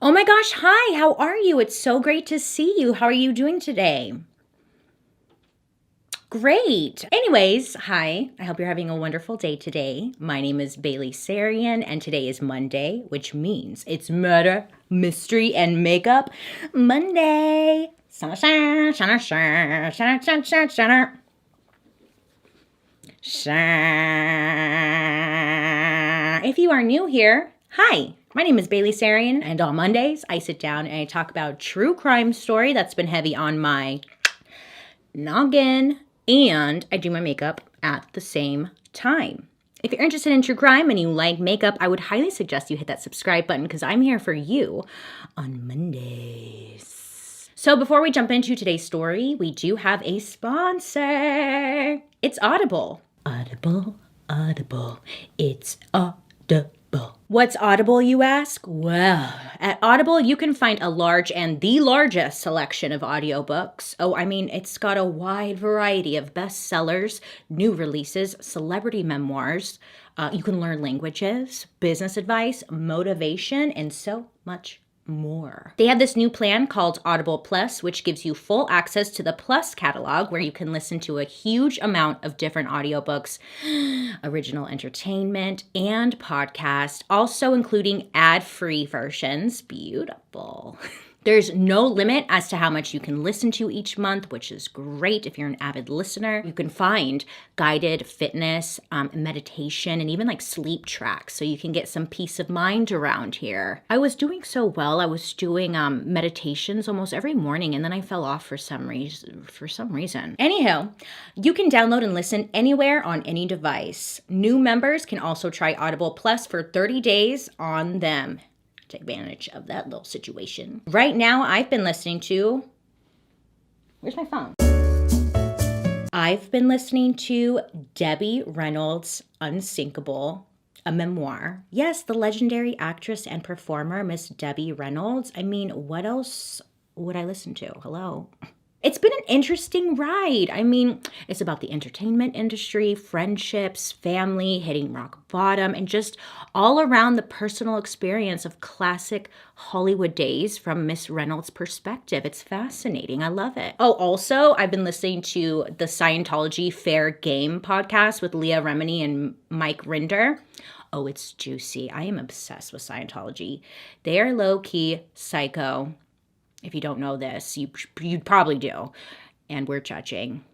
Oh my gosh, hi, how are you? It's so great to see you. How are you doing today? Great. Anyways, hi, I hope you're having a wonderful day today. My name is Bailey Sarian, and today is Monday, which means it's murder, mystery, and makeup Monday. If you are new here, hi, my name is Bailey Sarian, and on Mondays I sit down and I talk about true crime story that's been heavy on my noggin, and I do my makeup at the same time. If you're interested in true crime and you like makeup, I would highly suggest you hit that subscribe button because I'm here for you on Mondays. So before we jump into today's story, we do have a sponsor. It's Audible. Audible. It's Audible. What's Audible, you ask? Well, at Audible, you can find a large and the largest selection of audiobooks. It's got a wide variety of bestsellers, new releases, celebrity memoirs. You can learn languages, business advice, motivation, and so much more. They have this new plan called Audible Plus, which gives you full access to the Plus catalog where you can listen to a huge amount of different audiobooks, original entertainment, and podcast, also including ad-free versions. Beautiful. There's no limit as to how much you can listen to each month, which is great if you're an avid listener. You can find guided fitness, meditation, and even like sleep tracks so you can get some peace of mind around here. I was doing so well. I was doing meditations almost every morning, and then I fell off for some reason. Anyhow, you can download and listen anywhere on any device. New members can also try Audible Plus for 30 days on them. Take advantage of that little situation. Right now, I've been listening to... Where's my phone? I've been listening to Debbie Reynolds' Unsinkable, a memoir. Yes, the legendary actress and performer, Miss Debbie Reynolds. What else would I listen to? Hello? It's been an interesting ride. It's about the entertainment industry, friendships, family, hitting rock bottom, and just all around the personal experience of classic Hollywood days from Miss Reynolds' perspective. It's fascinating. I love it. Oh, also, I've been listening to the Scientology Fair Game podcast with Leah Remini and Mike Rinder. Oh, it's juicy. I am obsessed with Scientology. They are low-key psycho. If you don't know this, you'd probably do. And we're judging.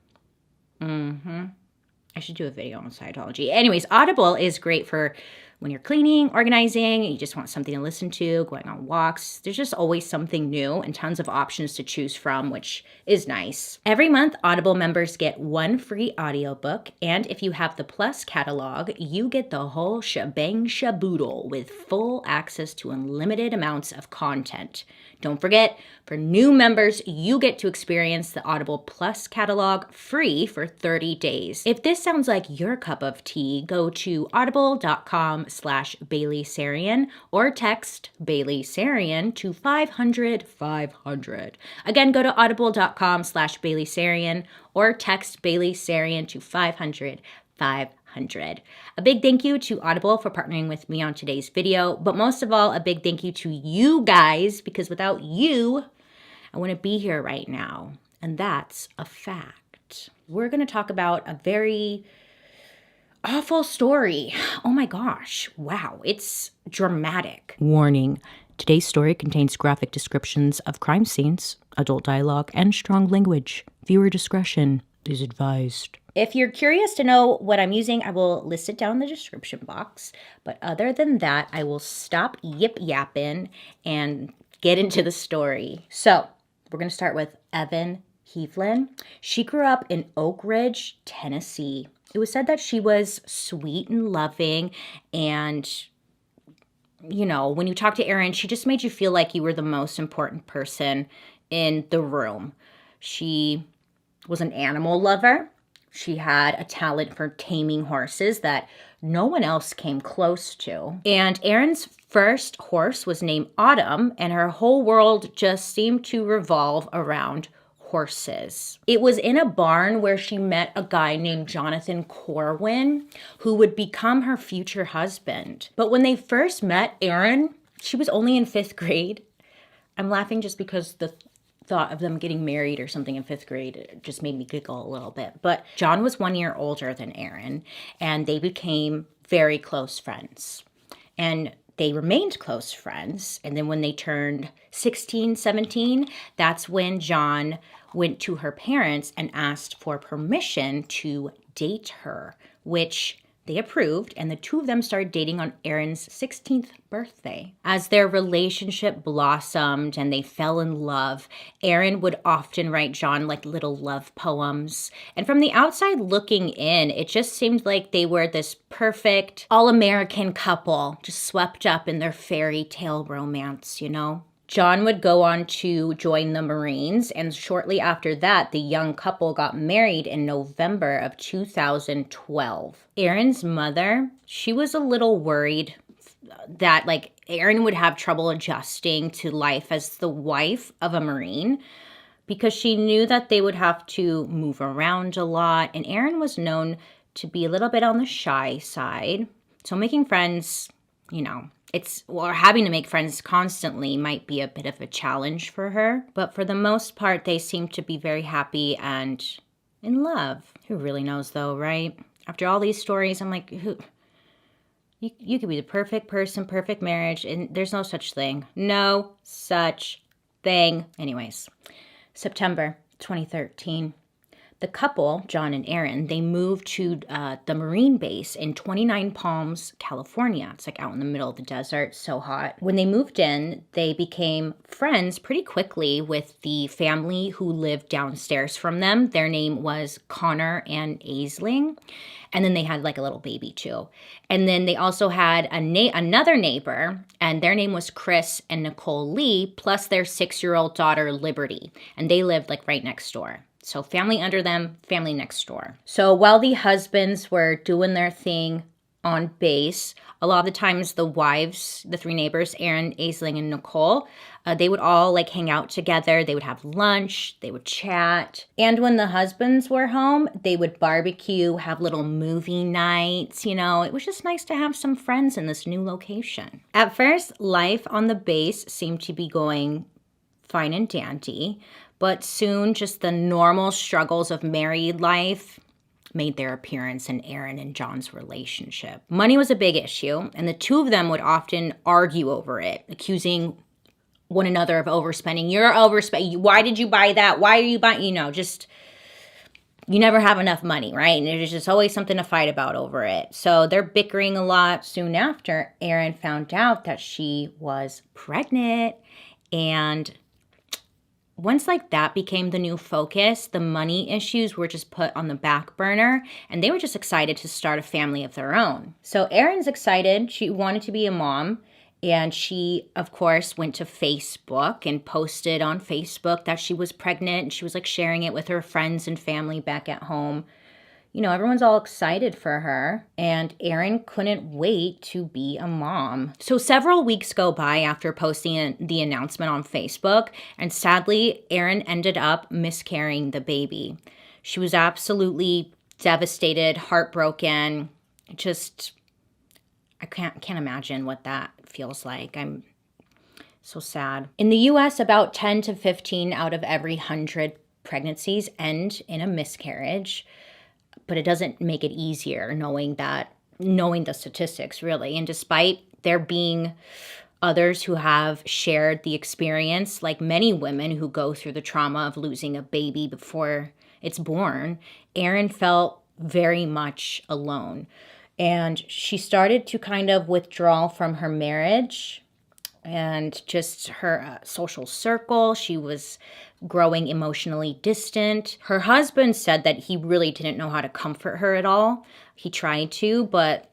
I should do a video on Scientology. Anyways, Audible is great for when you're cleaning, organizing, and you just want something to listen to, going on walks. There's just always something new and tons of options to choose from, which is nice. Every month, Audible members get one free audiobook, and if you have the Plus catalog, you get the whole shebang shaboodle with full access to unlimited amounts of content. Don't forget, for new members, you get to experience the Audible Plus catalog free for 30 days. If this sounds like your cup of tea, go to audible.com/Bailey Sarian or text Bailey Sarian to 500-500. Again, go to audible.com/Bailey Sarian or text Bailey Sarian to 500-500. A big thank you to Audible for partnering with me on today's video, but most of all, a big thank you to you guys, because without you, I wouldn't be here right now. And that's a fact. We're going to talk about a very awful story. Oh my gosh. Wow. It's dramatic. Warning. Today's story contains graphic descriptions of crime scenes, adult dialogue, and strong language. Viewer discretion is advised. If you're curious to know what I'm using, I will list it down in the description box. But other than that, I will stop yip-yapping and get into the story. So we're going to start with Evan Heflin. She grew up in Oak Ridge, Tennessee. It was said that she was sweet and loving, and when you talk to Erin, she just made you feel like you were the most important person in the room. She was an animal lover. She had a talent for taming horses that no one else came close to. And Erin's first horse was named Autumn, and her whole world just seemed to revolve around horses. It was in a barn where she met a guy named Jonathan Corwin, who would become her future husband. But when they first met, Erin, she was only in 5th grade. I'm laughing just because the thought of them getting married or something in 5th grade it just made me giggle a little bit. But John was 1 year older than Aaron, and they became very close friends. And they remained close friends. And then when they turned 16, 17, that's when John went to her parents and asked for permission to date her, which they approved, and the two of them started dating on Aaron's 16th birthday. As their relationship blossomed and they fell in love, Aaron would often write John like little love poems. And from the outside looking in, it just seemed like they were this perfect all-American couple, just swept up in their fairy tale romance, you know? John would go on to join the Marines, and shortly after that, the young couple got married in November of 2012. Aaron's mother, she was a little worried that Aaron would have trouble adjusting to life as the wife of a Marine because she knew that they would have to move around a lot, and Aaron was known to be a little bit on the shy side. So making friends, or having to make friends constantly might be a bit of a challenge for her. But for the most part, they seem to be very happy and in love. Who really knows though, right? After all these stories, I'm like, you could be the perfect person, perfect marriage, and there's no such thing. No such thing. Anyways, September 2013. The couple, John and Aaron, they moved to the Marine base in 29 Palms, California. It's out in the middle of the desert, so hot. When they moved in, they became friends pretty quickly with the family who lived downstairs from them. Their name was Connor and Aisling. And then they had a little baby too. And then they also had another neighbor, and their name was Chris and Nicole Lee, plus their 6-year-old daughter, Liberty. And they lived right next door. So family under them, family next door. So while the husbands were doing their thing on base, a lot of the times the wives, the 3 neighbors, Aaron, Aisling, and Nicole, they would all hang out together. They would have lunch, they would chat. And when the husbands were home, they would barbecue, have little movie nights, It was just nice to have some friends in this new location. At first, life on the base seemed to be going fine and dandy. But soon, just the normal struggles of married life made their appearance in Aaron and John's relationship. Money was a big issue, and the two of them would often argue over it, accusing one another of overspending. You're overspending. Why did you buy that? Why are you buying? You never have enough money, right? And there's just always something to fight about over it. So they're bickering a lot. Soon after, Aaron found out that she was pregnant, and once that became the new focus, the money issues were just put on the back burner, and they were just excited to start a family of their own. So Erin's excited. She wanted to be a mom, and she, of course, went to Facebook and posted on Facebook that she was pregnant, and she was sharing it with her friends and family back at home. Everyone's all excited for her, and Erin couldn't wait to be a mom. So several weeks go by after posting the announcement on Facebook, and sadly, Erin ended up miscarrying the baby. She was absolutely devastated, heartbroken. I can't imagine what that feels like. I'm so sad. In the U.S., about 10 to 15 out of every 100 pregnancies end in a miscarriage. But it doesn't make it easier knowing the statistics, really. And despite there being others who have shared the experience, like many women who go through the trauma of losing a baby before it's born, Erin felt very much alone. And she started to kind of withdraw from her marriage and just her social circle. She was growing emotionally distant. Her husband said that he really didn't know how to comfort her at all. He tried to, but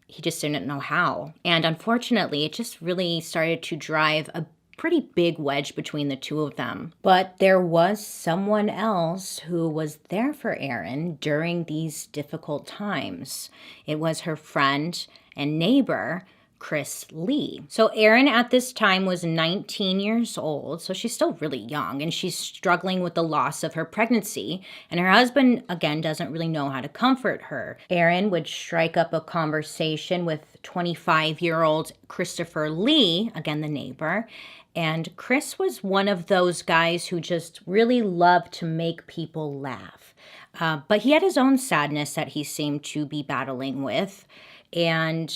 he just didn't know how. And unfortunately, it just really started to drive a pretty big wedge between the two of them. But there was someone else who was there for Erin during these difficult times. It was her friend and neighbor, Chris Lee. So Erin at this time was 19 years old, so she's still really young, and she's struggling with the loss of her pregnancy, and her husband, again, doesn't really know how to comfort her. Erin would strike up a conversation with 25-year-old Christopher Lee, again the neighbor, and Chris was one of those guys who just really loved to make people laugh. But he had his own sadness that he seemed to be battling with. And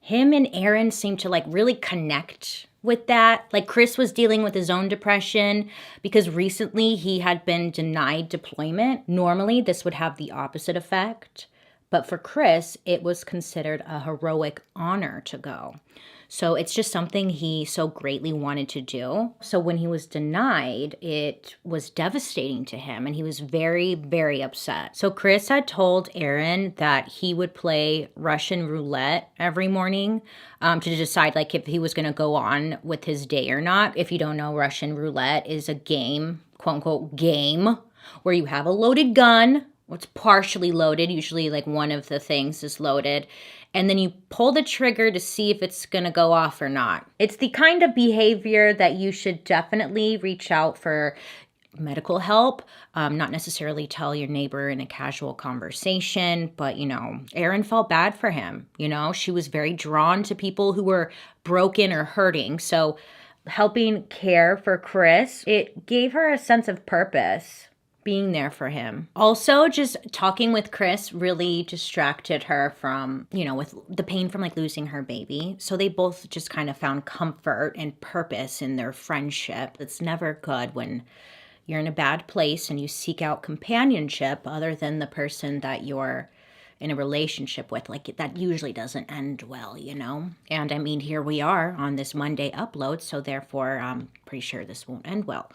him and Erin seemed to like really connect with that. Like Chris was dealing with his own depression because recently he had been denied deployment. Normally this would have the opposite effect. But for Chris, it was considered a heroic honor to go. So it's just something he so greatly wanted to do. So when he was denied, it was devastating to him, and he was very, very upset. So Chris had told Erin that he would play Russian roulette every morning to decide like if he was going to go on with his day or not. If you don't know, Russian roulette is a game, quote unquote game, where you have a loaded gun. Well, it's partially loaded. Usually like one of the things is loaded. And then you pull the trigger to see if it's going to go off or not. It's the kind of behavior that you should definitely reach out for medical help, not necessarily tell your neighbor in a casual conversation, but, you know, Erin felt bad for him. You know, she was very drawn to people who were broken or hurting. So helping care for Chris, it gave her a sense of purpose, being there for him. Also, just talking with Chris really distracted her from, you know, with the pain from like losing her baby. So they both just kind of found comfort and purpose in their friendship. It's never good when you're in a bad place and you seek out companionship other than the person that you're in a relationship with. Like that usually doesn't end well, you know? And I mean, here we are on this Monday upload, so therefore I'm pretty sure this won't end well.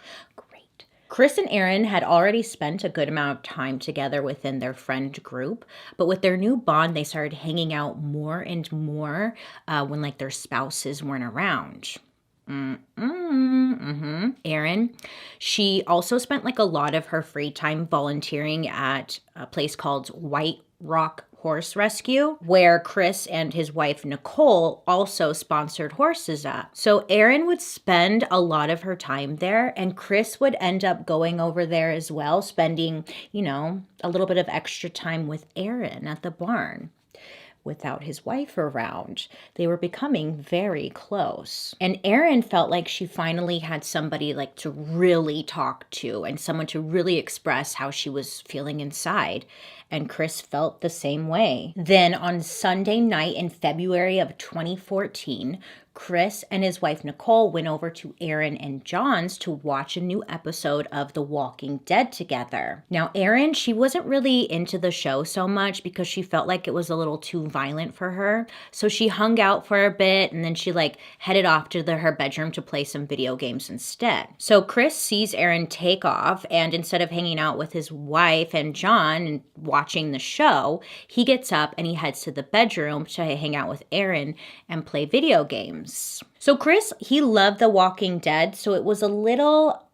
Chris and Erin had already spent a good amount of time together within their friend group, but with their new bond, they started hanging out more and more when like their spouses weren't around. Erin, she also spent like a lot of her free time volunteering at a place called White Rock Horse Rescue, where Chris and his wife Nicole also sponsored horses at. So Erin would spend a lot of her time there, and Chris would end up going over there as well, spending, you know, a little bit of extra time with Erin at the barn. Without his wife around, they were becoming very close. And Erin felt like she finally had somebody like to really talk to and someone to really express how she was feeling inside. And Chris felt the same way. Then on Sunday night in February of 2014, Chris and his wife Nicole went over to Erin and John's to watch a new episode of The Walking Dead together. Now, Erin, she wasn't really into the show so much because she felt like it was a little too violent for her. So she hung out for a bit and then she like headed off to her bedroom to play some video games instead. So Chris sees Erin take off, and instead of hanging out with his wife and John and watching the show, he gets up and he heads to the bedroom to hang out with Erin and play video games. So Chris, he loved The Walking Dead, so it was a little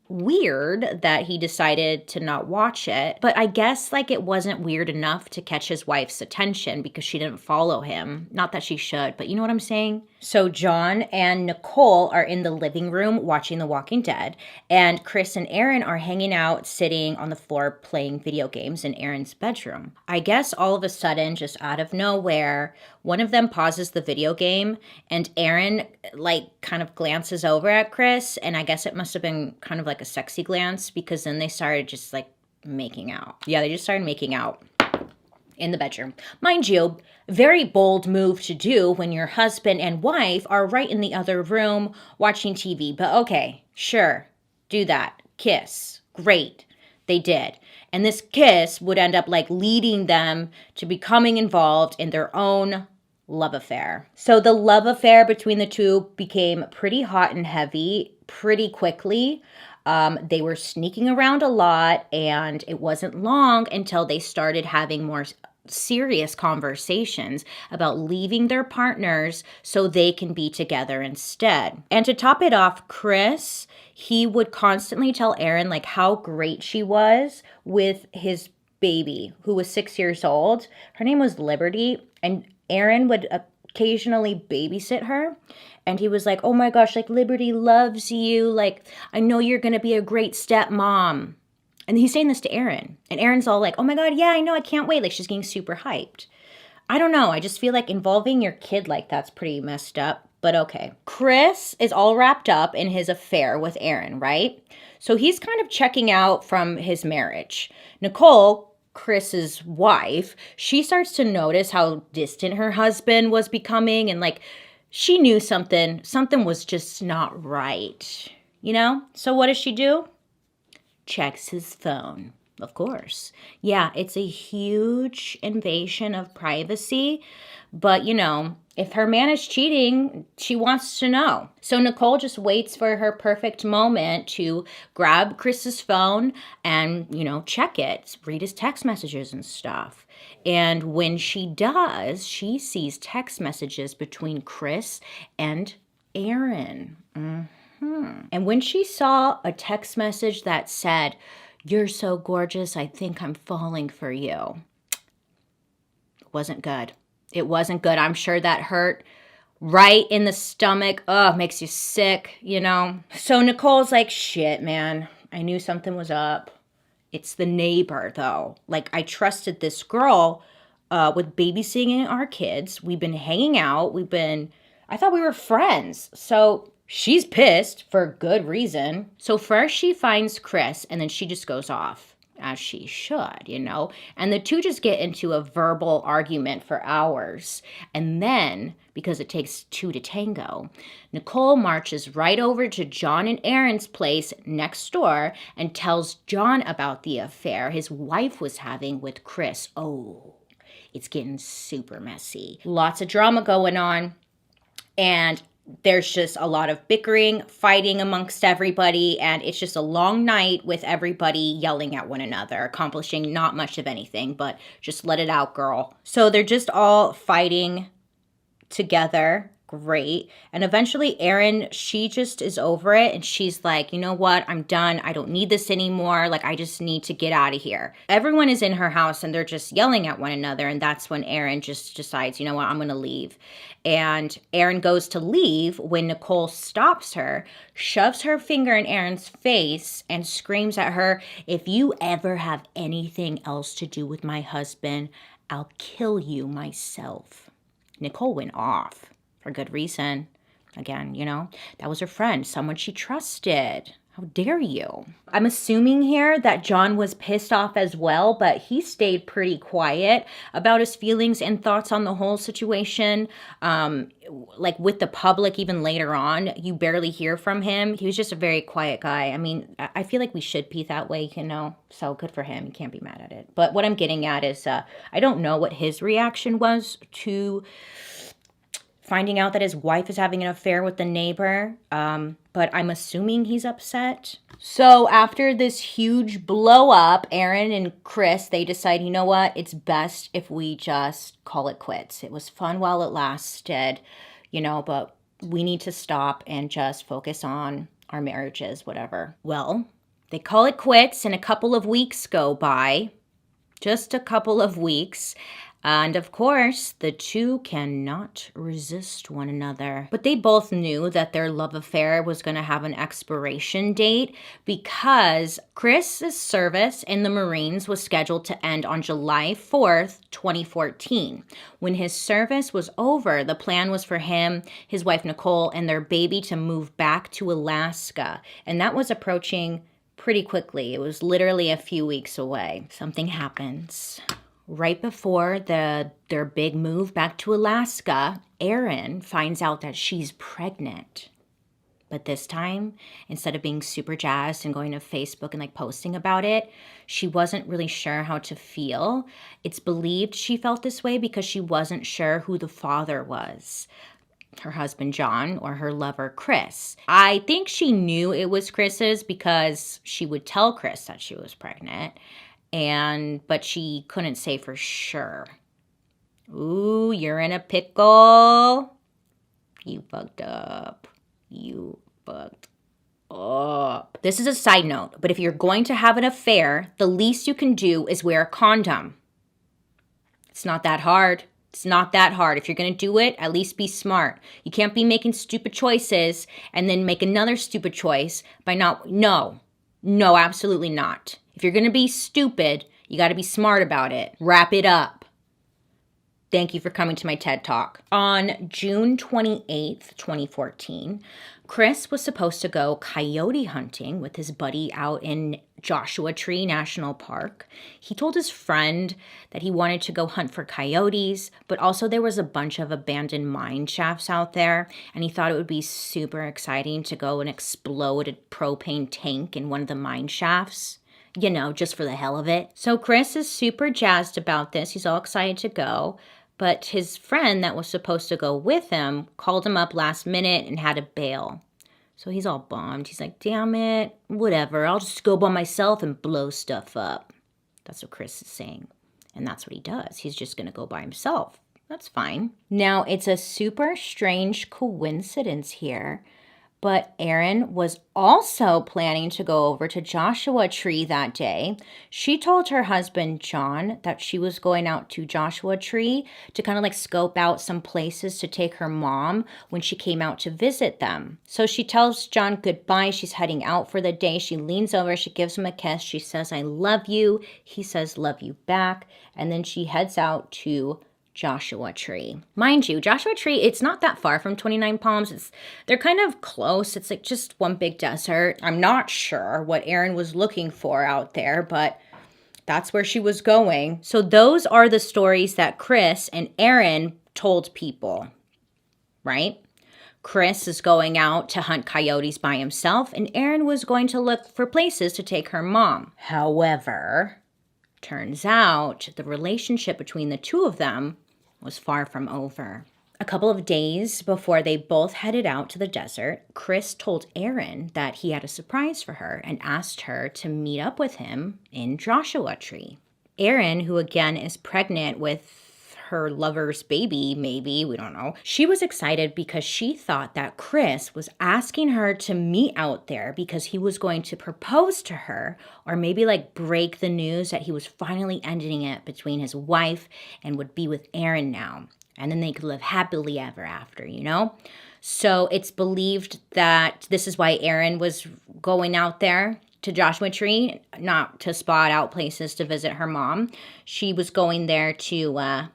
weird that he decided to not watch it. But I guess like it wasn't weird enough to catch his wife's attention because she didn't follow him. Not that she should, but you know what I'm saying? So John and Nicole are in the living room watching The Walking Dead, and Chris and Erin are hanging out, sitting on the floor playing video games in Erin's bedroom. I guess all of a sudden, just out of nowhere, one of them pauses the video game, and Erin like kind of glances over at Chris, and I guess it must have been kind of like a sexy glance because then they started just like making out. Yeah, they just started making out in the bedroom. Mind you, very bold move to do when your husband and wife are right in the other room watching TV. But okay, sure, do that. Kiss. Great. They did. And this kiss would end up like leading them to becoming involved in their own love affair. So the love affair between the two became pretty hot and heavy pretty quickly. They were sneaking around a lot, and it wasn't long until they started having more serious conversations about leaving their partners so they can be together instead. And to top it off, Chris, he would constantly tell Erin like how great she was with his baby, who was 6 years old. Her name was Liberty, and Erin would occasionally babysit her. And he was like, oh my gosh, like Liberty loves you. Like, I know you're going to be a great stepmom. And he's saying this to Erin. And Erin's all like, oh my God, yeah, I know, I can't wait. Like, she's getting super hyped. I don't know. I just feel like involving your kid like that's pretty messed up. But okay. Chris is all wrapped up in his affair with Erin, right? So he's kind of checking out from his marriage. Nicole, Chris's wife, she starts to notice how distant her husband was becoming, and like she knew something was just not right, you know? So what does she do? Checks his phone. Of course. Yeah, it's a huge invasion of privacy, but you know, if her man is cheating, she wants to know. So Nicole just waits for her perfect moment to grab Chris's phone and, you know, check it, read his text messages and stuff. And when she does, she sees text messages between Chris and Erin. And when she saw a text message that said, "You're so gorgeous, I think I'm falling for you," it wasn't good. It wasn't good. I'm sure that hurt right in the stomach. Oh, makes you sick, you know? So Nicole's like, shit, man. I knew something was up. It's the neighbor, though. Like, I trusted this girl with babysitting our kids. We've been hanging out. I thought we were friends. So she's pissed for good reason. So first she finds Chris, and then she just goes off, as she should, you know? And the two just get into a verbal argument for hours. And then, because it takes two to tango, Nicole marches right over to John and Erin's place next door and tells John about the affair his wife was having with Chris. Oh, it's getting super messy. Lots of drama going on. And there's just a lot of bickering, fighting amongst everybody, and it's just a long night with everybody yelling at one another, accomplishing not much of anything, but just let it out, girl. So they're just all fighting together. Great. And eventually Erin, she just is over it, and she's like, you know what? I'm done. I don't need this anymore. Like, I just need to get out of here. Everyone is in her house and they're just yelling at one another. And that's when Erin just decides, you know what? I'm going to leave. And Erin goes to leave when Nicole stops her, shoves her finger in Erin's face, and screams at her, "If you ever have anything else to do with my husband, I'll kill you myself." Nicole went off. For good reason. Again, you know, that was her friend, someone she trusted. How dare you? I'm assuming here that John was pissed off as well, but he stayed pretty quiet about his feelings and thoughts on the whole situation. Like with the public, even later on, you barely hear from him. He was just a very quiet guy. I mean, I feel like we should be that way, you know? So good for him. You can't be mad at it. But what I'm getting at is I don't know what his reaction was to finding out that his wife is having an affair with the neighbor, but I'm assuming he's upset. So after this huge blow up, Erin and Chris, they decide, you know what, it's best if we just call it quits. It was fun while it lasted, you know, but we need to stop and just focus on our marriages, whatever. Well, they call it quits, and a couple of weeks go by, just a couple of weeks. And of course, the two cannot resist one another. But they both knew that their love affair was going to have an expiration date because Chris's service in the Marines was scheduled to end on July 4th, 2014. When his service was over, the plan was for him, his wife Nicole, and their baby to move back to Alaska. And that was approaching pretty quickly. It was literally a few weeks away. Something happens. Right before their big move back to Alaska, Erin finds out that she's pregnant. But this time, instead of being super jazzed and going to Facebook and like posting about it, she wasn't really sure how to feel. It's believed she felt this way because she wasn't sure who the father was. Her husband, John, or her lover, Chris. I think she knew it was Chris's because she would tell Chris that she was pregnant. But she couldn't say for sure. Ooh, you're in a pickle. You fucked up. You fucked up. This is a side note, but if you're going to have an affair, the least you can do is wear a condom. It's not that hard. It's not that hard. If you're going to do it, at least be smart. You can't be making stupid choices and then make another stupid choice by not. No, absolutely not. If you're going to be stupid, you got to be smart about it. Wrap it up. Thank you for coming to my TED Talk. On June 28th, 2014, Chris was supposed to go coyote hunting with his buddy out in Joshua Tree National Park. He told his friend that he wanted to go hunt for coyotes, but also there was a bunch of abandoned mine shafts out there, and he thought it would be super exciting to go and explode a propane tank in one of the mine shafts. You know, just for the hell of it. So Chris is super jazzed about this. He's all excited to go. But his friend that was supposed to go with him called him up last minute and had to bail. So he's all bummed. He's like, damn it, whatever. I'll just go by myself and blow stuff up. That's what Chris is saying. And that's what he does. He's just going to go by himself. That's fine. Now, it's a super strange coincidence here, but Erin was also planning to go over to Joshua Tree that day. She told her husband, John, that she was going out to Joshua Tree to kind of like scope out some places to take her mom when she came out to visit them. So she tells John goodbye. She's heading out for the day. She leans over. She gives him a kiss. She says, I love you. He says, love you back. And then she heads out to Joshua Tree. Mind you, Joshua Tree, it's not that far from 29 Palms. They're kind of close. It's like just one big desert. I'm not sure what Erin was looking for out there, but that's where she was going. So those are the stories that Chris and Erin told people, right? Chris is going out to hunt coyotes by himself, and Erin was going to look for places to take her mom. However, turns out the relationship between the two of them was far from over. A couple of days before they both headed out to the desert, Chris told Erin that he had a surprise for her and asked her to meet up with him in Joshua Tree. Erin, who again is pregnant with her lover's baby, maybe, we don't know. She was excited because she thought that Chris was asking her to meet out there because he was going to propose to her or maybe like break the news that he was finally ending it between his wife and would be with Erin now. And then they could live happily ever after, you know? So it's believed that this is why Erin was going out there to Joshua Tree, not to spot out places to visit her mom. She was going there to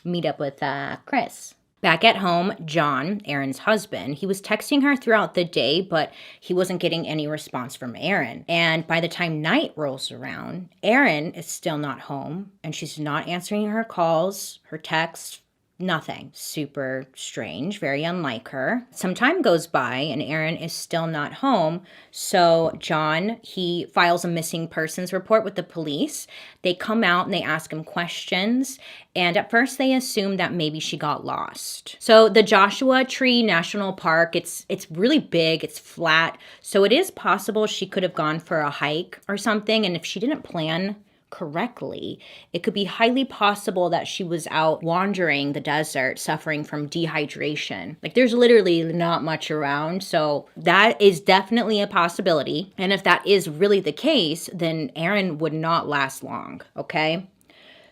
meet up with Chris. Back at home, John, Erin's husband, he was texting her throughout the day, but he wasn't getting any response from Erin. And by the time night rolls around, Erin is still not home, and she's not answering her calls, her texts, nothing. Super strange, very unlike her. Some time goes by and Erin is still not home. So John, he files a missing persons report with the police. They come out and they ask him questions. And at first they assume that maybe she got lost. So the Joshua Tree National Park, it's really big, it's flat. So it is possible she could have gone for a hike or something. And if she didn't plan correctly, it could be highly possible that she was out wandering the desert suffering from dehydration. Like there's literally not much around, so that is definitely a possibility. And if that is really the case, then Erin would not last long, okay?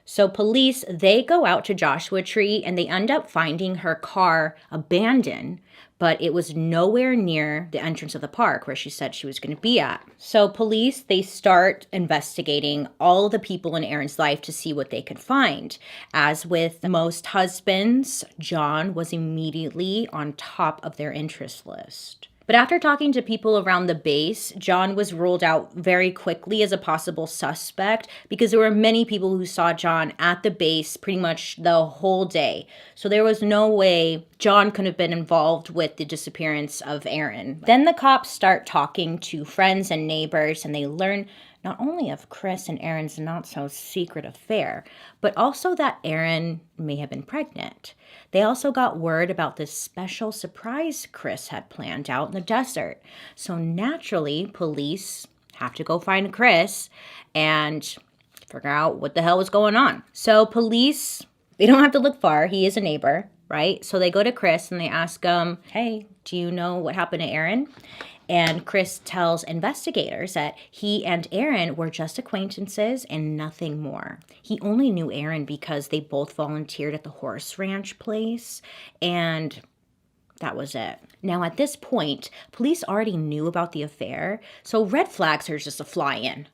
So police, they go out to Joshua Tree and they end up finding her car abandoned, but it was nowhere near the entrance of the park where she said she was going to be at. So police, they start investigating all the people in Erin's life to see what they could find. As with most husbands, John was immediately on top of their interest list. But after talking to people around the base, John was ruled out very quickly as a possible suspect because there were many people who saw John at the base pretty much the whole day. So there was no way John could have been involved with the disappearance of Erin. Then the cops start talking to friends and neighbors, and they learn not only of Chris and Erin's not-so-secret affair, but also that Erin may have been pregnant. They also got word about this special surprise Chris had planned out in the desert. So naturally, police have to go find Chris and figure out what the hell was going on. So police, they don't have to look far. He is a neighbor, right? So they go to Chris and they ask him, hey, do you know what happened to Erin? And Chris tells investigators that he and Aaron were just acquaintances and nothing more. He only knew Aaron because they both volunteered at the horse ranch place, and that was it. Now, at this point, police already knew about the affair, so red flags are just a fly-in.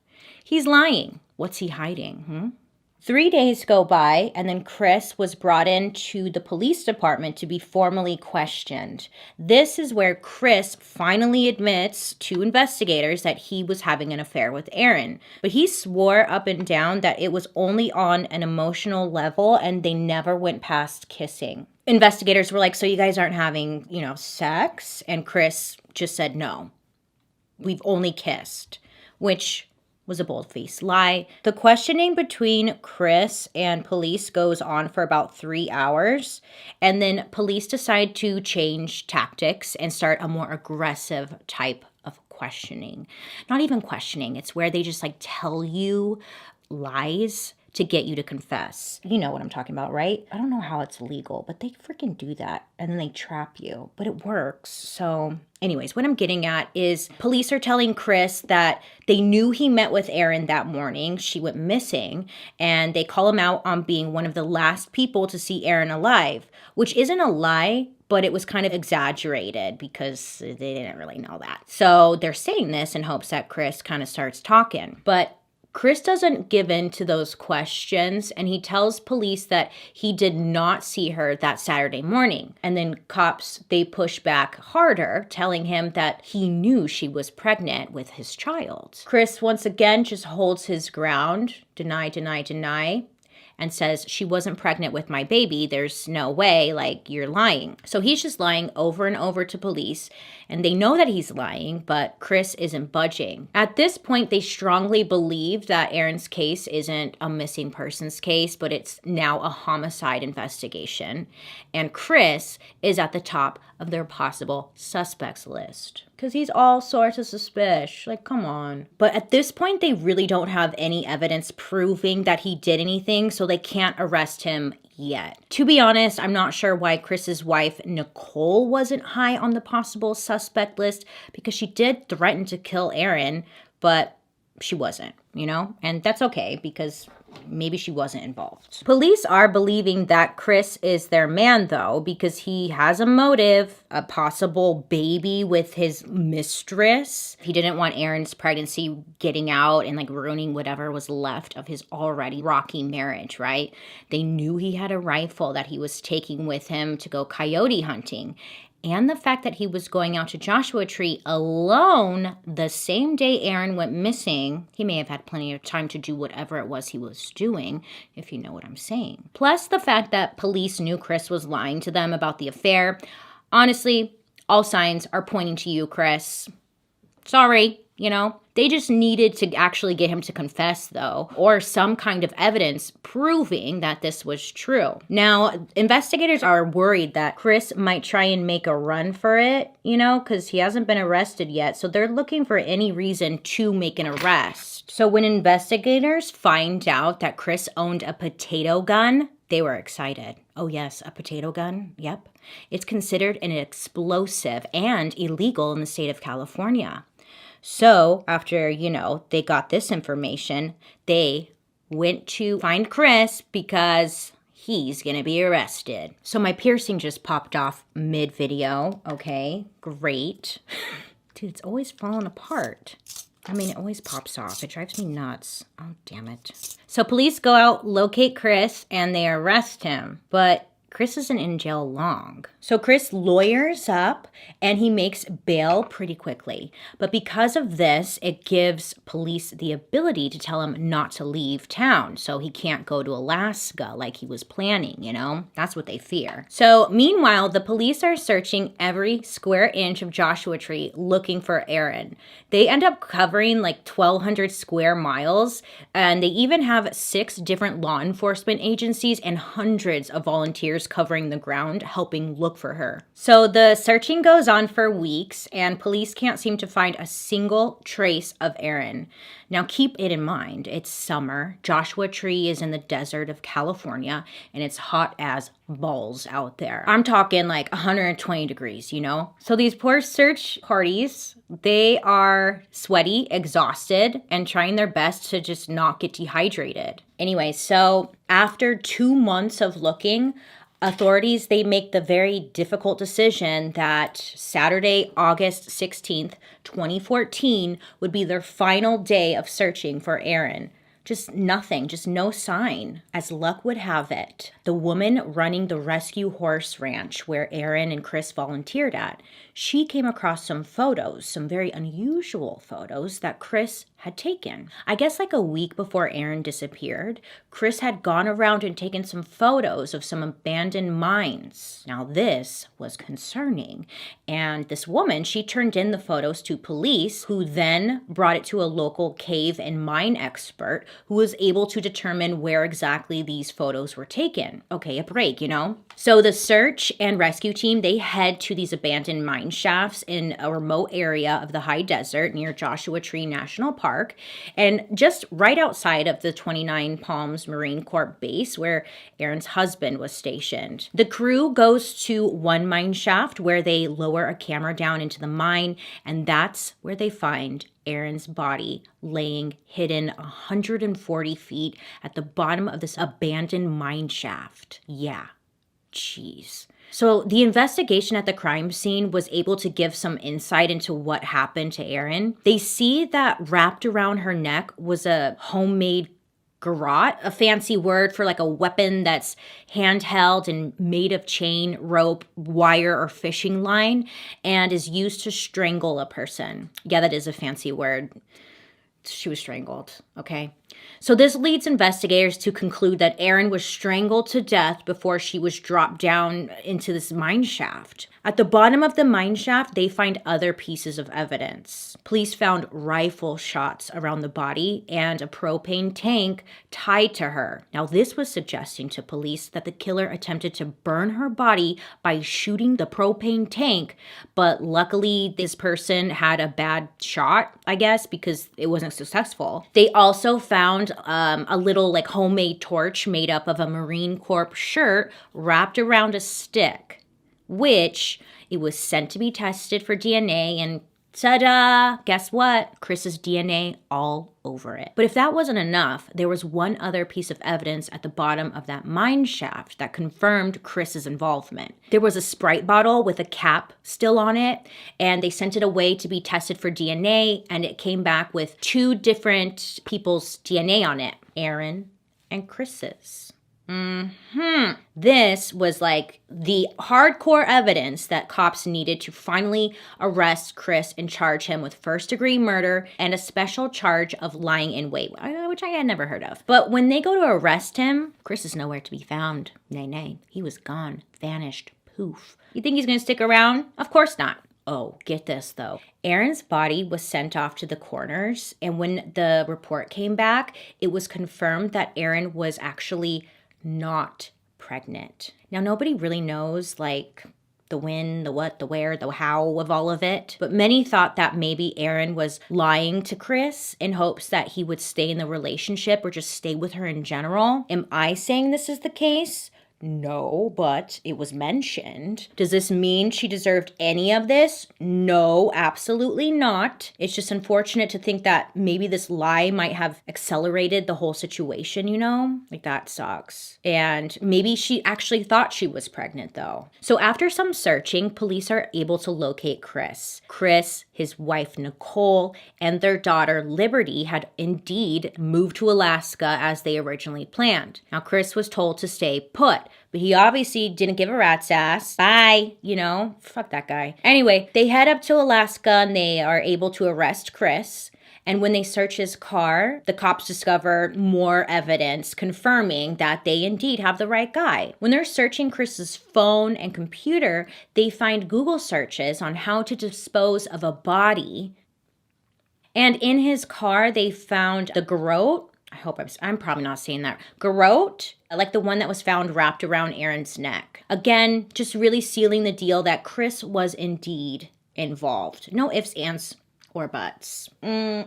He's lying. What's he hiding? 3 days go by, and then Chris was brought into the police department to be formally questioned. This is where Chris finally admits to investigators that he was having an affair with Aaron. But he swore up and down that it was only on an emotional level and they never went past kissing. Investigators were like, so you guys aren't having, sex? And Chris just said, no, we've only kissed, which was a bold-faced lie. The questioning between Chris and police goes on for about 3 hours, and then police decide to change tactics and start a more aggressive type of questioning. Not even questioning, it's where they just tell you lies to get you to confess. You know what I'm talking about, right? I don't know how it's legal, but they freaking do that and then they trap you, but it works. So anyways, what I'm getting at is police are telling Chris that they knew he met with Aaron that morning. She went missing, and they call him out on being one of the last people to see Aaron alive, which isn't a lie, but it was kind of exaggerated because they didn't really know that. So they're saying this in hopes that Chris kind of starts talking. But Chris doesn't give in to those questions, and he tells police that he did not see her that Saturday morning. And then cops, they push back harder, telling him that he knew she was pregnant with his child. Chris once again just holds his ground, deny, and says, she wasn't pregnant with my baby. There's no way, you're lying. So he's just lying over and over to police, and they know that he's lying, but Chris isn't budging. At this point, they strongly believe that Aaron's case isn't a missing persons case, but it's now a homicide investigation. And Chris is at the top of their possible suspects list, because he's all sorts of suspicious. Come on. But at this point, they really don't have any evidence proving that he did anything, so they can't arrest him yet. To be honest, I'm not sure why Chris's wife, Nicole, wasn't high on the possible suspect list, because she did threaten to kill Aaron, but she wasn't, And that's okay, because maybe she wasn't involved. Police are believing that Chris is their man, though, because he has a motive, a possible baby with his mistress. He didn't want Aaron's pregnancy getting out and ruining whatever was left of his already rocky marriage, right? They knew he had a rifle that he was taking with him to go coyote hunting. And the fact that he was going out to Joshua Tree alone the same day Aaron went missing, he may have had plenty of time to do whatever it was he was doing, if you know what I'm saying. Plus the fact that police knew Chris was lying to them about the affair. Honestly, all signs are pointing to you, Chris. Sorry, They just needed to actually get him to confess, though, or some kind of evidence proving that this was true. Now, investigators are worried that Chris might try and make a run for it, because he hasn't been arrested yet. So they're looking for any reason to make an arrest. So when investigators find out that Chris owned a potato gun, they were excited. Oh yes, a potato gun? Yep. It's considered an explosive and illegal in the state of California. So after, they got this information, they went to find Chris because he's going to be arrested. So my piercing just popped off mid-video. Okay, great. Dude, it's always falling apart. It always pops off. It drives me nuts. Oh, damn it. So police go out, locate Chris, and they arrest him. But Chris isn't in jail long. So Chris lawyers up and he makes bail pretty quickly. But because of this, it gives police the ability to tell him not to leave town. So he can't go to Alaska like he was planning, That's what they fear. So meanwhile, the police are searching every square inch of Joshua Tree looking for Aaron. They end up covering 1,200 square miles, and they even have 6 different law enforcement agencies and hundreds of volunteers covering the ground, helping look for her. So the searching goes on for weeks, and police can't seem to find a single trace of Aaron. Now keep it in mind, it's summer. Joshua Tree is in the desert of California, and it's hot as balls out there. I'm talking like 120 degrees, you know? So these poor search parties, they are sweaty, exhausted, and trying their best to just not get dehydrated. Anyway, so after 2 months of looking, authorities, they make the very difficult decision that Saturday, August 16th, 2014 would be their final day of searching for Aaron. Just nothing, just no sign. As luck would have it, the woman running the rescue horse ranch where Aaron and Chris volunteered at, she came across some photos, some very unusual photos that Chris had taken. I guess like a week before Aaron disappeared, Chris had gone around and taken some photos of some abandoned mines. Now this was concerning. And this woman, she turned in the photos to police, who then brought it to a local cave and mine expert who was able to determine where exactly these photos were taken. Okay, a break, you know? So the search and rescue team, they head to these abandoned mine shafts in a remote area of the high desert near Joshua Tree National Park, and just right outside of the 29 Palms Marine Corps base where Aaron's husband was stationed. The crew goes to one mine shaft where they lower a camera down into the mine, and that's where they find Aaron's body laying hidden 140 feet at the bottom of this abandoned mine shaft. Yeah. Jeez. So the investigation at the crime scene was able to give some insight into what happened to Aaron. They see that wrapped around her neck was a homemade garrote, a fancy word for like a weapon that's handheld and made of chain, rope, wire, or fishing line, and is used to strangle a person. Yeah, that is a fancy word. She was strangled, okay? So this leads investigators to conclude that Aaron was strangled to death before she was dropped down into this mine shaft. At the bottom of the mine shaft, they find other pieces of evidence. Police found rifle shots around the body and a propane tank tied to her. Now, this was suggesting to police that the killer attempted to burn her body by shooting the propane tank, but luckily this person had a bad shot, I guess, because it wasn't successful. They also found a little like homemade torch made up of a Marine Corps shirt wrapped around a stick, which it was sent to be tested for DNA, and ta-da! Guess what? Chris's DNA all over it. But if that wasn't enough, there was one other piece of evidence at the bottom of that mine shaft that confirmed Chris's involvement. There was a Sprite bottle with a cap still on it, and they sent it away to be tested for DNA, and it came back with 2 different people's DNA on it, Aaron and Chris's. This was like the hardcore evidence that cops needed to finally arrest Chris and charge him with first-degree murder and a special charge of lying in wait, which I had never heard of. But when they go to arrest him, Chris is nowhere to be found. Nay, he was gone, vanished, poof. You think he's gonna stick around? Of course not. Oh, get this though. Aaron's body was sent off to the coroners, and when the report came back, it was confirmed that Aaron was actually not pregnant. Now, nobody really knows like the when, the what, the where, the how of all of it, but many thought that maybe Aaron was lying to Chris in hopes that he would stay in the relationship or just stay with her in general. Am I saying this is the case? No, but it was mentioned. Does this mean she deserved any of this? No, absolutely not. It's just unfortunate to think that maybe this lie might have accelerated the whole situation, you know? Like, that sucks. And maybe she actually thought she was pregnant, though. So after some searching, police are able to locate Chris. Chris, his wife Nicole, and their daughter Liberty had indeed moved to Alaska as they originally planned. Now, Chris was told to stay put, but he obviously didn't give a rat's ass. Bye, you know, fuck that guy. Anyway, they head up to Alaska and they are able to arrest Chris. And when they search his car, the cops discover more evidence confirming that they indeed have the right guy. When they're searching Chris's phone and computer, they find Google searches on how to dispose of a body. And in his car, they found the garrote. I'm probably not saying that. Garrote, like the one that was found wrapped around Aaron's neck. Again, just really sealing the deal that Chris was indeed involved. No ifs, ands, or buts. No.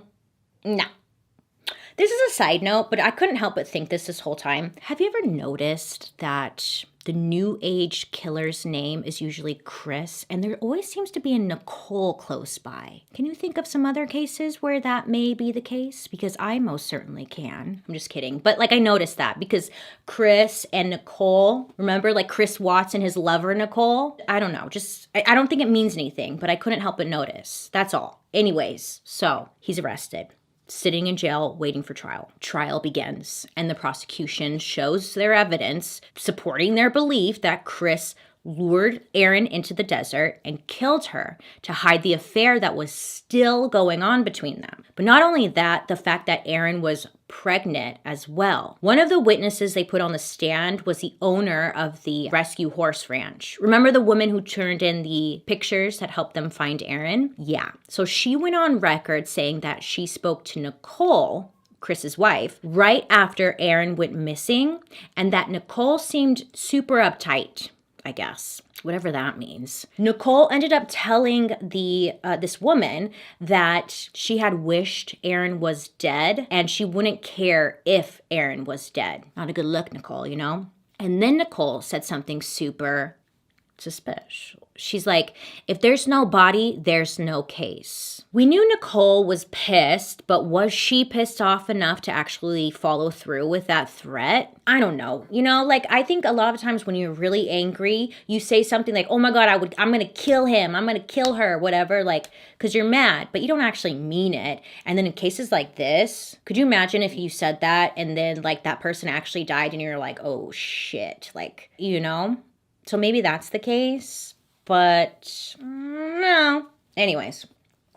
This is a side note, but I couldn't help but think this whole time. Have you ever noticed that the new age killer's name is usually Chris, and there always seems to be a Nicole close by. Can you think of some other cases where that may be the case? Because I most certainly can. I'm just kidding. But like I noticed that because Chris and Nicole, remember like Chris Watts and his lover Nicole? I don't know. I don't think it means anything, but I couldn't help but notice. That's all. Anyways, so he's arrested, sitting in jail waiting for trial. Trial begins, and the prosecution shows their evidence supporting their belief that Chris lured Aaron into the desert and killed her to hide the affair that was still going on between them. But not only that, the fact that Aaron was pregnant as well. One of the witnesses they put on the stand was the owner of the rescue horse ranch. Remember the woman who turned in the pictures that helped them find Aaron? Yeah. So she went on record saying that she spoke to Nicole, Chris's wife, right after Aaron went missing, and that Nicole seemed super uptight, I guess, whatever that means. Nicole ended up telling this woman that she had wished Aaron was dead and she wouldn't care if Aaron was dead. Not a good look, Nicole, you know? And then Nicole said something super suspicious. She's like, if there's no body, there's no case. We knew Nicole was pissed, but was she pissed off enough to actually follow through with that threat? I don't know. You know, like I think a lot of times when you're really angry, you say something like, oh my God, I'm going to kill him. I'm going to kill her, whatever, like, because you're mad, but you don't actually mean it. And then in cases like this, could you imagine if you said that and then like that person actually died and you're like, oh shit, like, you know? So maybe that's the case, but no. Anyways,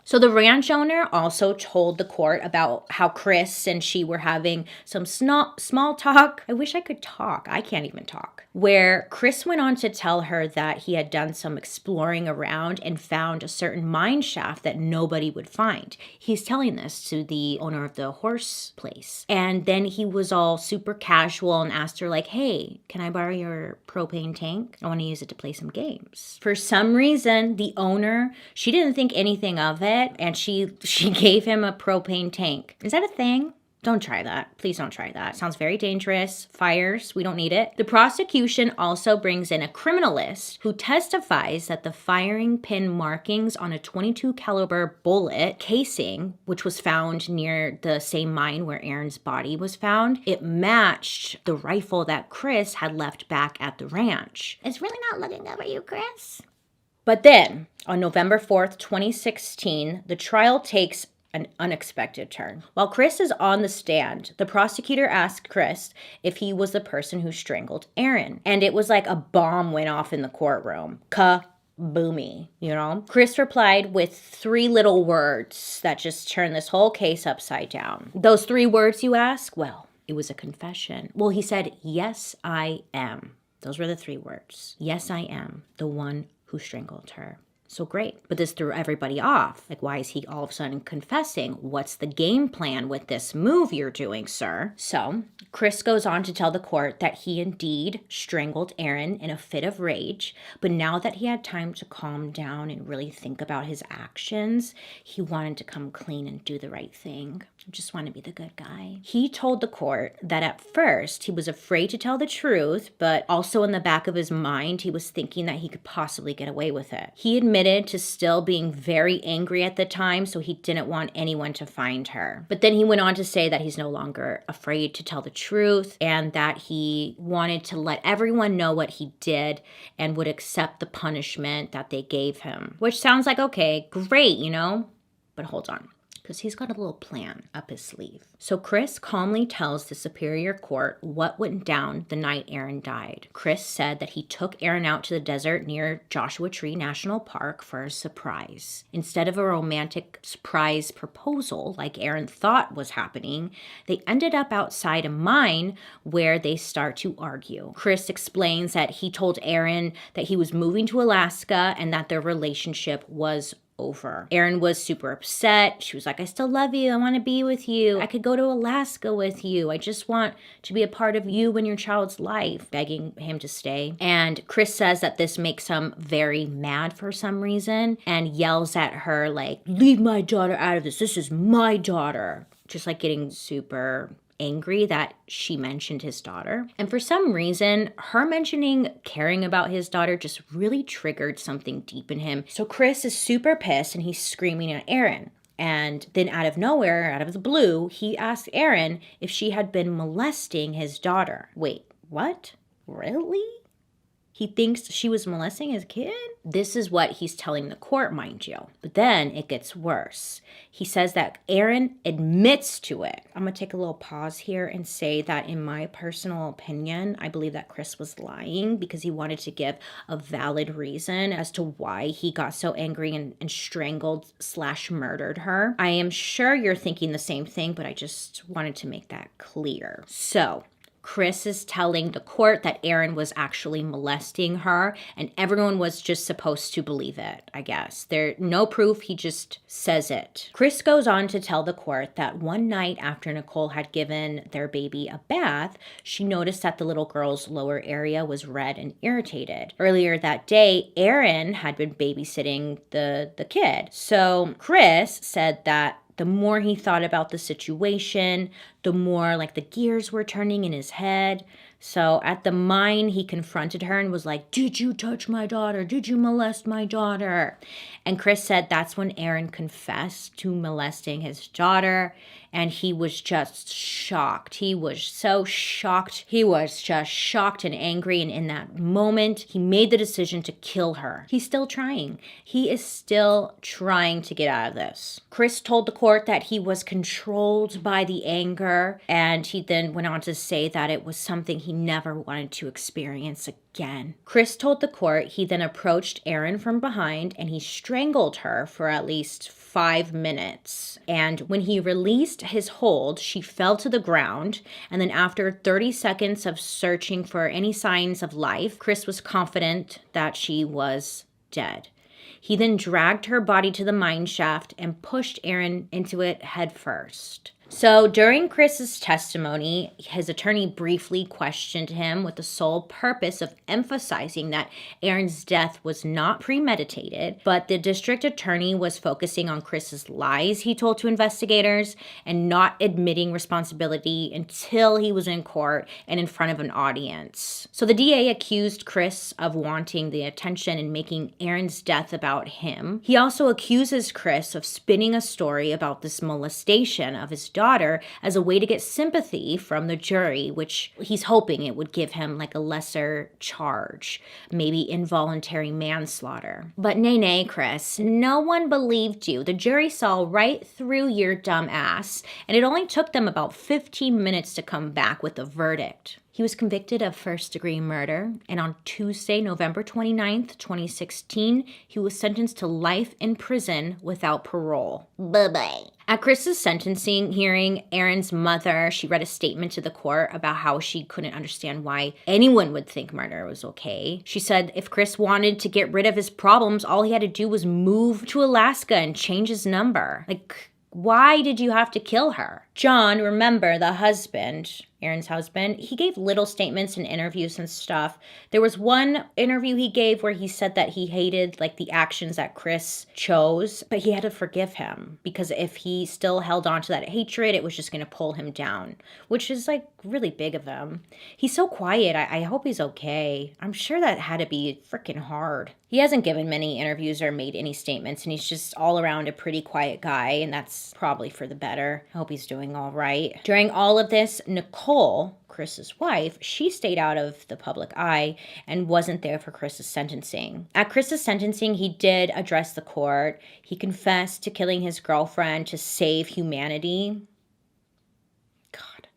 so the ranch owner also told the court about how Chris and she were having some small talk. I wish I could talk. I can't even talk. Where Chris went on to tell her that he had done some exploring around and found a certain mine shaft that nobody would find. He's telling this to the owner of the horse place. And then he was all super casual and asked her like, hey, can I borrow your propane tank? I want to use it to play some games. For some reason, the owner, she didn't think anything of it. And she gave him a propane tank. Is that a thing? Don't try that. Please don't try that. It sounds very dangerous. Fires, we don't need it. The prosecution also brings in a criminalist who testifies that the firing pin markings on a .22 caliber bullet casing, which was found near the same mine where Aaron's body was found, it matched the rifle that Chris had left back at the ranch. It's really not looking good for you, Chris. But then, on November 4th, 2016, the trial takes an unexpected turn. While Chris is on the stand, the prosecutor asked Chris if he was the person who strangled Aaron. And it was like a bomb went off in the courtroom. Ka-boomy, you know? Chris replied with 3 little words that just turned this whole case upside down. Those 3 words, you ask? Well, it was a confession. Well, he said, yes, I am. Those were the 3 words. Yes, I am the one who strangled her. So great. But this threw everybody off. Like, why is he all of a sudden confessing? What's the game plan with this move you're doing, sir? So Chris goes on to tell the court that he indeed strangled Aaron in a fit of rage. But now that he had time to calm down and really think about his actions, he wanted to come clean and do the right thing. Just want to be the good guy. He told the court that at first he was afraid to tell the truth, but also in the back of his mind, he was thinking that he could possibly get away with it. He admitted to still being very angry at the time, so he didn't want anyone to find her. But then he went on to say that he's no longer afraid to tell the truth and that he wanted to let everyone know what he did and would accept the punishment that they gave him. Which sounds like, okay, great, you know? But hold on, because he's got a little plan up his sleeve. So Chris calmly tells the Superior Court what went down the night Aaron died. Chris said that he took Aaron out to the desert near Joshua Tree National Park for a surprise. Instead of a romantic surprise proposal like Aaron thought was happening, they ended up outside a mine where they start to argue. Chris explains that he told Aaron that he was moving to Alaska and that their relationship was over. Aaron was super upset. She was like, I still love you. I want to be with you. I could go to Alaska with you. I just want to be a part of you and your child's life, begging him to stay. And Chris says that this makes him very mad for some reason and yells at her like, leave my daughter out of this. This is my daughter. Just like getting super angry that she mentioned his daughter. And for some reason, her mentioning caring about his daughter just really triggered something deep in him. So Chris is super pissed and he's screaming at Aaron. And then out of nowhere, out of the blue, he asked Aaron if she had been molesting his daughter. Wait, what? Really? He thinks she was molesting his kid? This is what he's telling the court, mind you. But then it gets worse. He says that Aaron admits to it. I'm going to take a little pause here and say that in my personal opinion, I believe that Chris was lying because he wanted to give a valid reason as to why he got so angry and strangled/murdered her. I am sure you're thinking the same thing, but I just wanted to make that clear. So Chris is telling the court that Aaron was actually molesting her, and everyone was just supposed to believe it, I guess. There's no proof, he just says it. Chris goes on to tell the court that one night after Nicole had given their baby a bath, she noticed that the little girl's lower area was red and irritated. Earlier that day, Aaron had been babysitting the kid. So Chris said that the more he thought about the situation, the more like the gears were turning in his head. So at the mine, he confronted her and was like, "Did you touch my daughter? Did you molest my daughter?" And Chris said that's when Aaron confessed to molesting his daughter. And he was just shocked. He was so shocked. He was just shocked and angry. And in that moment, he made the decision to kill her. He's still trying. He is still trying to get out of this. Chris told the court that he was controlled by the anger. And he then went on to say that it was something he never wanted to experience again. Chris told the court he then approached Aaron from behind and he strangled her for at least 5 minutes. And when he released his hold, she fell to the ground. And then after 30 seconds of searching for any signs of life, Chris was confident that she was dead. He then dragged her body to the mine shaft and pushed Aaron into it headfirst. So during Chris's testimony, his attorney briefly questioned him with the sole purpose of emphasizing that Aaron's death was not premeditated, but the district attorney was focusing on Chris's lies he told to investigators and not admitting responsibility until he was in court and in front of an audience. So the DA accused Chris of wanting the attention and making Aaron's death about him. He also accuses Chris of spinning a story about this molestation of his daughter as a way to get sympathy from the jury, which he's hoping it would give him like a lesser charge, maybe involuntary manslaughter. But nay, Chris, no one believed you. The jury saw right through your dumb ass, and it only took them about 15 minutes to come back with a verdict. He was convicted of first-degree murder, and on Tuesday, November 29th, 2016, he was sentenced to life in prison without parole. Bye-bye. At Chris's sentencing hearing, Aaron's mother, she read a statement to the court about how she couldn't understand why anyone would think murder was okay. She said if Chris wanted to get rid of his problems, all he had to do was move to Alaska and change his number. Like, why did you have to kill her? John, remember, the husband, Aaron's husband, he gave little statements in interviews and stuff. There was one interview he gave where he said that he hated like the actions that Chris chose, but he had to forgive him because if he still held on to that hatred, it was just going to pull him down, which is like really big of him. He's so quiet. I hope he's okay. I'm sure that had to be freaking hard. He hasn't given many interviews or made any statements, and he's just all around a pretty quiet guy, and that's probably for the better. I hope he's doing all right. During all of this, Nicole, Chris's wife, she stayed out of the public eye and wasn't there for Chris's sentencing. At Chris's sentencing, he did address the court. He confessed to killing his girlfriend to save humanity.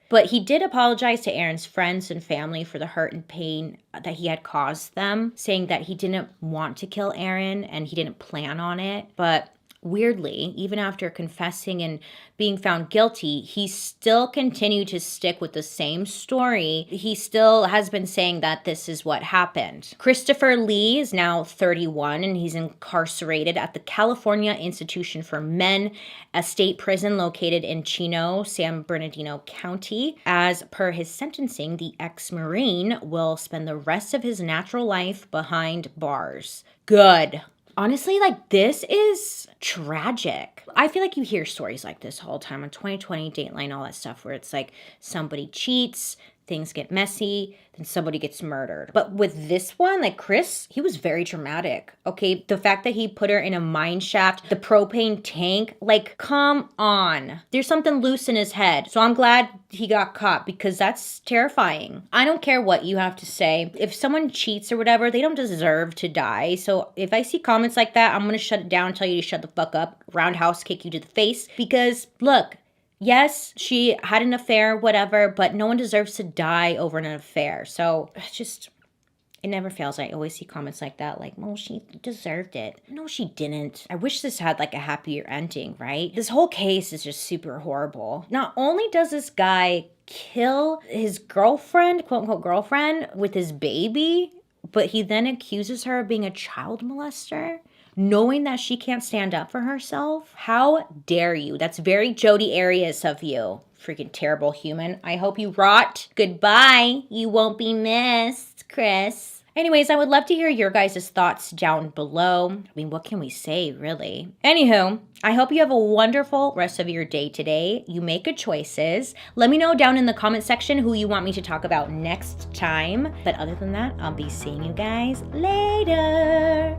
But he did apologize to Aaron's friends and family for the hurt and pain that he had caused them, saying that he didn't want to kill Aaron and he didn't plan on it. But weirdly, even after confessing and being found guilty, he still continued to stick with the same story. He still has been saying that this is what happened. Christopher Lee is now 31 and he's incarcerated at the California Institution for Men, a state prison located in Chino, San Bernardino County. As per his sentencing, the ex-Marine will spend the rest of his natural life behind bars. Good. Honestly, like, this is tragic. I feel like you hear stories like this all the time on 2020, Dateline, all that stuff, where it's like somebody cheats, things get messy, then somebody gets murdered. But with this one, like Chris, he was very dramatic. Okay, the fact that he put her in a mine shaft, the propane tank, like, come on. There's something loose in his head. So I'm glad he got caught because that's terrifying. I don't care what you have to say. If someone cheats or whatever, they don't deserve to die. So if I see comments like that, I'm gonna shut it down and tell you to shut the fuck up, roundhouse kick you to the face. Because look, yes, she had an affair, whatever, but no one deserves to die over an affair. So it never fails. I always see comments like that, like, well, she deserved it. No, she didn't. I wish this had like a happier ending, right? This whole case is just super horrible. Not only does this guy kill his girlfriend, quote unquote girlfriend, with his baby, but he then accuses her of being a child molester, knowing that she can't stand up for herself. How dare you? That's very Jodi Arias of you. Freaking terrible human. I hope you rot. Goodbye. You won't be missed, Chris. Anyways, I would love to hear your guys' thoughts down below. I mean, what can we say, really? Anywho, I hope you have a wonderful rest of your day today. You make good choices. Let me know down in the comment section who you want me to talk about next time. But other than that, I'll be seeing you guys later.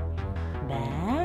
Bye.